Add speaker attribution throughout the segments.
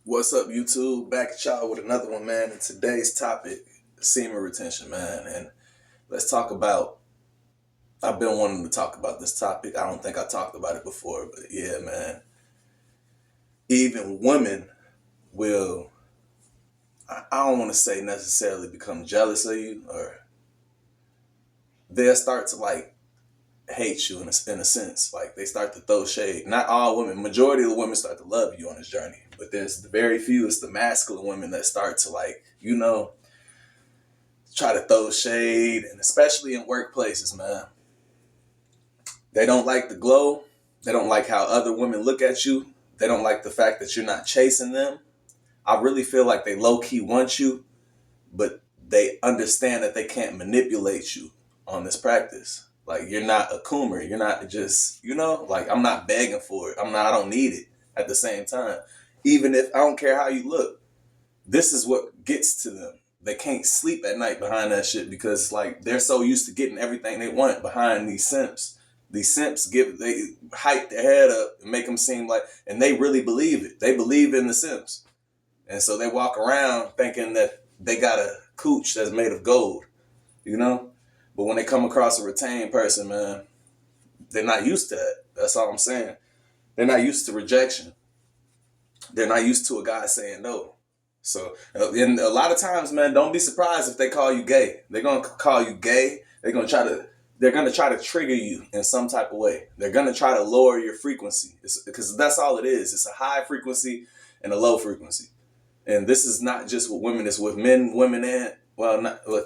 Speaker 1: What's up, YouTube? Back at y'all with another one, man. And today's topic, semen retention, man. And let's talk about, I've been wanting to talk about this topic. I don't think I talked about it before, but yeah, man. Even women will, I don't want to say necessarily become jealous of you, or they'll start to hate you in a sense. Like they start to throw shade. Not all women, majority of the women start to love you on this journey. But there's the very few, it's the masculine women that start to try to throw shade, and especially in workplaces, man. They don't like the glow. They don't like how other women look at you. They don't like the fact that you're not chasing them. I really feel like they low-key want you, but they understand that they can't manipulate you on this practice. Like you're not a coomer. You're not just, I'm not begging for it. I don't need it at the same time. Even if I don't care how you look, this is what gets to them. They can't sleep at night behind that shit because they're so used to getting everything they want behind these simps. These simps they hype their head up and make them seem and they really believe it. They believe in the simps. And so they walk around thinking that they got a cooch that's made of gold, But when they come across a retained person, man, they're not used to that. That's all I'm saying. They're not used to rejection. They're not used to a guy saying no. So, and a lot of times, man, don't be surprised if they call you gay. They're going to call you gay. They're going to try to trigger you in some type of way. They're going to try to lower your frequency because that's all it is. It's a high frequency and a low frequency. And this is not just with women. It's with men, women, and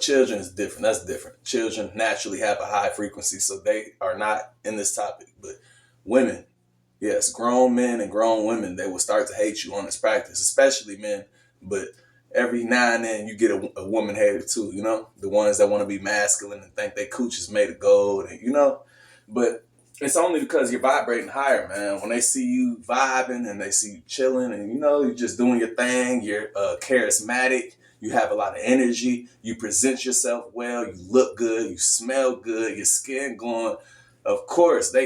Speaker 1: children is different. That's different. Children naturally have a high frequency, so they are not in this topic. But women, yes, grown men and grown women, they will start to hate you on this practice, especially men. But every now and then you get a woman hater too, the ones that want to be masculine and think they cooch is made of gold, and But it's only because you're vibrating higher, man. When they see you vibing and they see you chilling and you're just doing your thing, you're charismatic, you have a lot of energy, you present yourself well, you look good, you smell good, your skin glowing. Of course,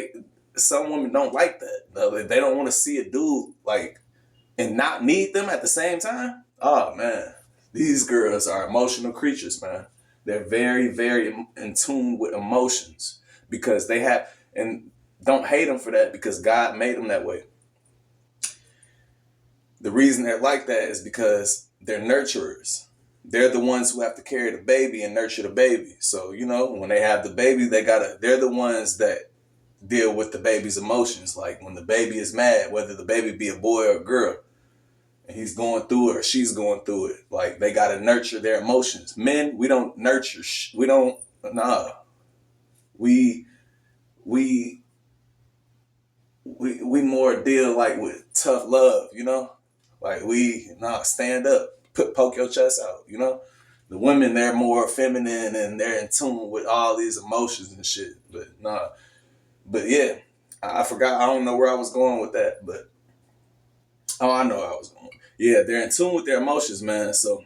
Speaker 1: some women don't like that. They don't want to see a dude and not need them at the same time. Oh man, these girls are emotional creatures, man. They're very, very in tune with emotions because they have, and don't hate them for that because God made them that way. The reason they're like that is because they're nurturers. They're the ones who have to carry the baby and nurture the baby. So, when they have the baby, they're the ones that deal with the baby's emotions. Like when the baby is mad, whether the baby be a boy or a girl, and he's going through it or she's going through it, they got to nurture their emotions. Men, we don't nurture. We don't, nah. We more deal with tough love, stand up, poke your chest out, The women, they're more feminine and they're in tune with all these emotions and shit. But yeah, I forgot. I don't know where I was going with that, but I know I was going. Yeah, they're in tune with their emotions, man. So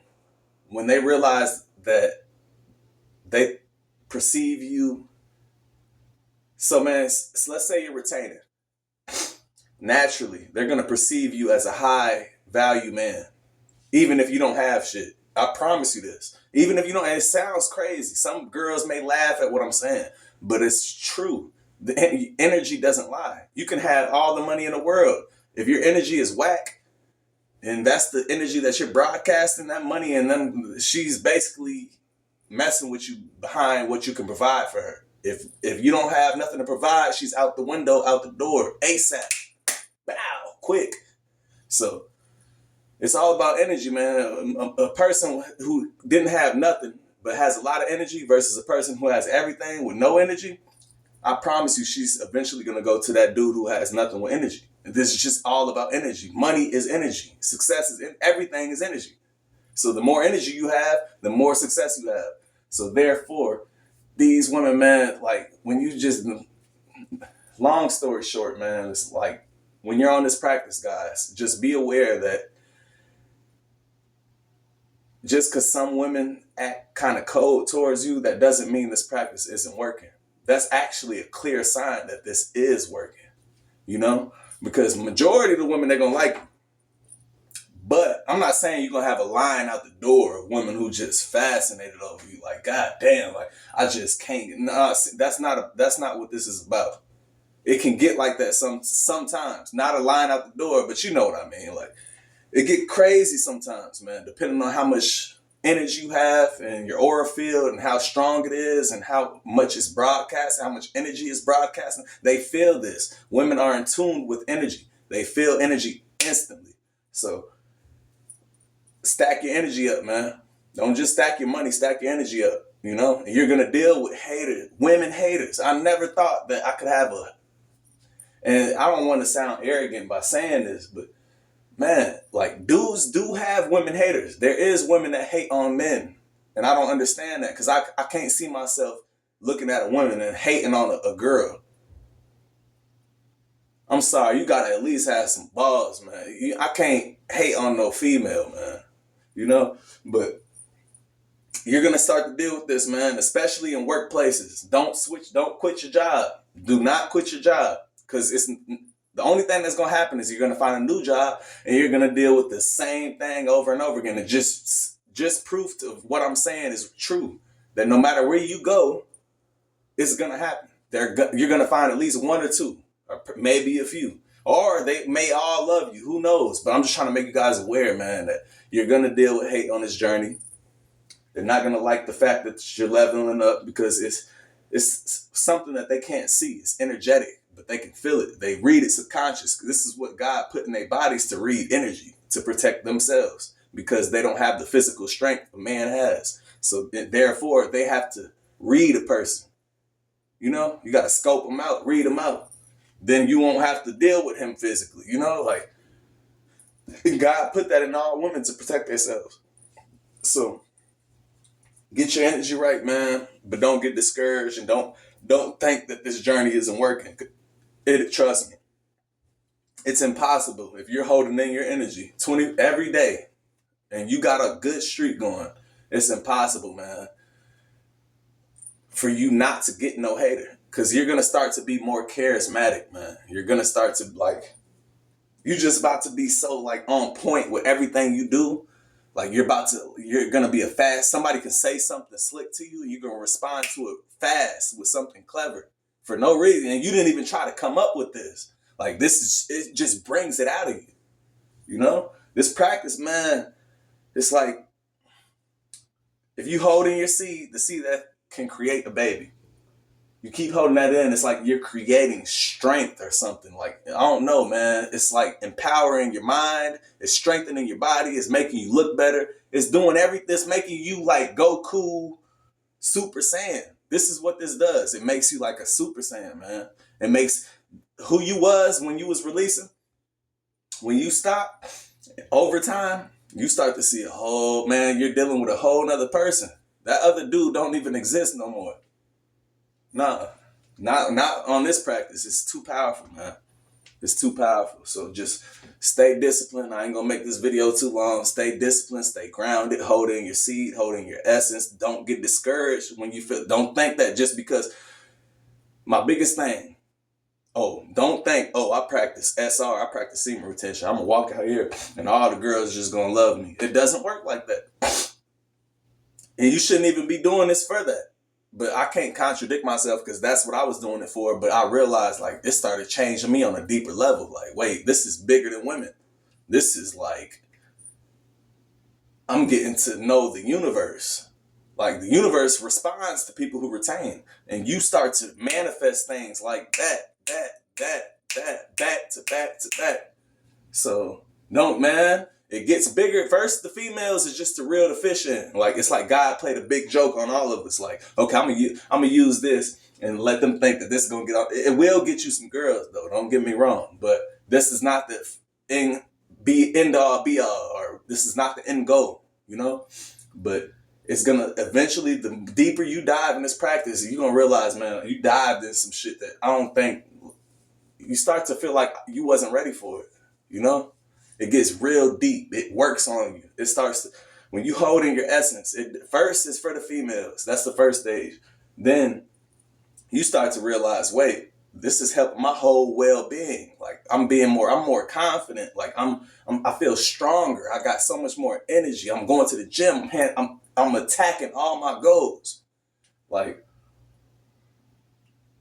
Speaker 1: when they realize that they perceive you, so man, let's say you're retaining. Naturally, they're going to perceive you as a high value man, even if you don't have shit. I promise you this. Even if you don't, and it sounds crazy. Some girls may laugh at what I'm saying, but it's true. The energy doesn't lie. You can have all the money in the world. If your energy is whack, and that's the energy that you're broadcasting, that money, and then she's basically messing with you behind what you can provide for her. If you don't have nothing to provide, she's out the window, out the door, ASAP. Bow, quick. So it's all about energy, man. A person who didn't have nothing but has a lot of energy versus a person who has everything with no energy, I promise you she's eventually going to go to that dude who has nothing with energy. This is just all about energy. Money is energy. Success is everything is energy. So the more energy you have, the more success you have. So therefore, these women, man, when you just, long story short, man, it's when you're on this practice, guys, just be aware that just because some women act kind of cold towards you, that doesn't mean this practice isn't working. That's actually a clear sign that this is working, because majority of the women, they're going to like you. But I'm not saying you're gonna have a line out the door of women who just fascinated over you. Like, God damn, like I just can't. Nah, that's not what this is about. It can get like that sometimes. Not a line out the door, but you know what I mean. Like it get crazy sometimes, man. Depending on how much energy you have and your aura field and how strong it is and how much it's broadcasting, how much energy is broadcasting. They feel this. Women are in tune with energy. They feel energy instantly. So stack your energy up, man. Don't just stack your money, stack your energy up. You know, and you're gonna deal with haters, women haters. I never thought that I could have and I don't want to sound arrogant by saying this, but man, like dudes do have women haters. There is women that hate on men, and I don't understand that because I can't see myself looking at a woman and hating on a girl. I'm sorry, you gotta at least have some balls, man. I can't hate on no female, man. You know, but you're gonna start to deal with this, man, especially in workplaces. Don't quit your job. Do not quit your job, because it's the only thing that's gonna happen is you're gonna find a new job and you're gonna deal with the same thing over and over again. And just proof of what I'm saying is true. That no matter where you go, it's gonna happen. You're gonna find at least one or two, or maybe a few. Or they may all love you. Who knows? But I'm just trying to make you guys aware, man, that you're going to deal with hate on this journey. They're not going to like the fact that you're leveling up because it's something that they can't see. It's energetic, but they can feel it. They read it subconscious. This is what God put in their bodies to read energy, to protect themselves, because they don't have the physical strength a man has. So therefore, they have to read a person. You know, you got to scope them out, read them out. Then you won't have to deal with him physically, you know? Like, God put that in all women to protect themselves. So, get your energy right, man. But don't get discouraged and don't think that this journey isn't working. Trust me. It's impossible if you're holding in your energy 20 every day and you got a good streak going. It's impossible, man, for you not to get no hater. Because you're going to start to be more charismatic, man. You're going to start to, like, you're just about to be so, like, on point with everything you do. Like, you're going to be somebody can say something slick to you, and you're going to respond to it fast with something clever for no reason. And you didn't even try to come up with this. Like, it just brings it out of you. You know? This practice, man, it's like, if you hold in your seed, the seed that can create a baby. You keep holding that in, it's like you're creating strength or something. Like, I don't know, man. It's like empowering your mind. It's strengthening your body. It's making you look better. It's doing everything. It's making you like Goku Super Saiyan. This is what this does. It makes you like a Super Saiyan, man. It makes who you was when you was releasing. When you stop, over time, you start to see you're dealing with a whole nother person. That other dude don't even exist no more. Nah, not on this practice. It's too powerful, man. It's too powerful. So just stay disciplined. I ain't gonna make this video too long. Stay disciplined, stay grounded, hold in your seed, hold in your essence. Don't get discouraged when you don't think that just because my biggest thing, don't think, I practice SR, I practice semen retention. I'm gonna walk out here and all the girls are just gonna love me. It doesn't work like that. And you shouldn't even be doing this for that. But I can't contradict myself because that's what I was doing it for. But I realized like it started changing me on a deeper level. Like, wait, this is bigger than women. This is like, I'm getting to know the universe. Like the universe responds to people who retain. And you start to manifest things like back to back. So don't, man. It gets bigger. First, the females is just to reel the fish in. Like, it's like God played a big joke on all of us. Like, okay, I'm gonna use this and let them think that this is gonna get off. It will get you some girls, though. Don't get me wrong. But this is not the end all be all, or this is not the end goal, you know? But it's gonna eventually, the deeper you dive in this practice, you're gonna realize, man, you dived in some shit that I don't think, you start to feel like you wasn't ready for it, you know? It gets real deep. It works on you. It starts to, when you hold in your essence, first is for the females. That's the first stage. Then you start to realize, wait, This is helping my whole well-being. Like I'm more confident. Like I feel stronger. I got so much more energy. I'm going to the gym. I'm attacking all my goals. Like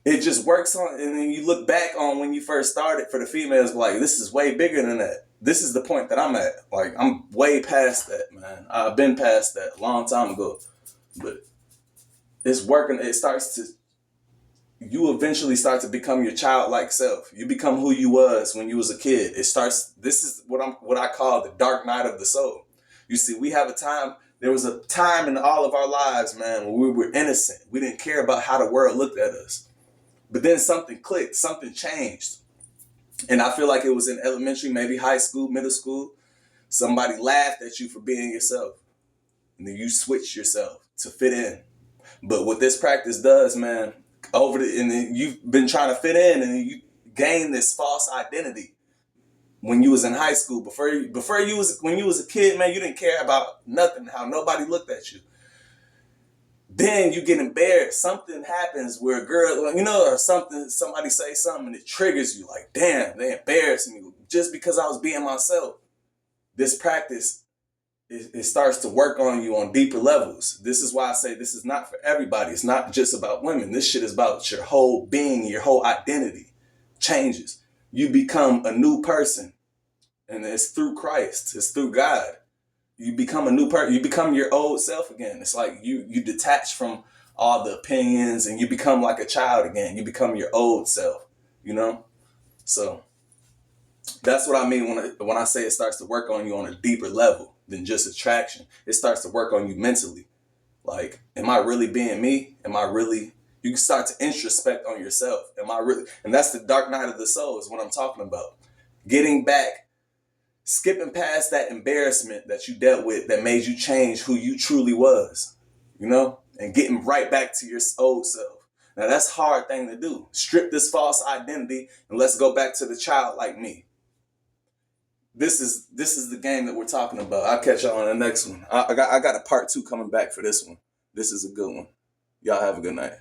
Speaker 1: it just works on, and then you look back on when you first started for the females, like this is way bigger than that. This is the point that I'm at. Like I'm way past that, man. I've been past that a long time ago. But it's working. You eventually start to become your childlike self. You become who you was when you was a kid. This is what I call the dark night of the soul. You see, there was a time in all of our lives, man, when we were innocent. We didn't care about how the world looked at us. But then something clicked, something changed. And I feel like it was in elementary, maybe high school, middle school. Somebody laughed at you for being yourself. And then you switched yourself to fit in. But what this practice does, man, and then you've been trying to fit in, and you gain this false identity when you was in high school. When you was a kid, man, you didn't care about nothing, how nobody looked at you. Then you get embarrassed. Something happens where a girl, or somebody say something and it triggers you. Like, damn, they embarrassed me just because I was being myself. This practice, it starts to work on you on deeper levels. This is why I say this is not for everybody. It's not just about women. This shit is about your whole being, your whole identity changes. You become a new person. And it's through Christ. It's through God. You become a new person. You become your old self again. It's like you detach from all the opinions and you become like a child again. You become your old self, So that's what I mean when I say it starts to work on you on a deeper level than just attraction. It starts to work on you mentally. Like, am I really being me? You can start to introspect on yourself. And that's the dark night of the soul is what I'm talking about. Getting back, skipping past that embarrassment that you dealt with that made you change who you truly was, and getting right back to your old self. Now that's a hard thing to do. Strip this false identity and let's go back to the child like me. This is the game that we're talking about. I'll catch y'all on the next one. I got a part 2 coming back for this one. This is a good one. Y'all have a good night.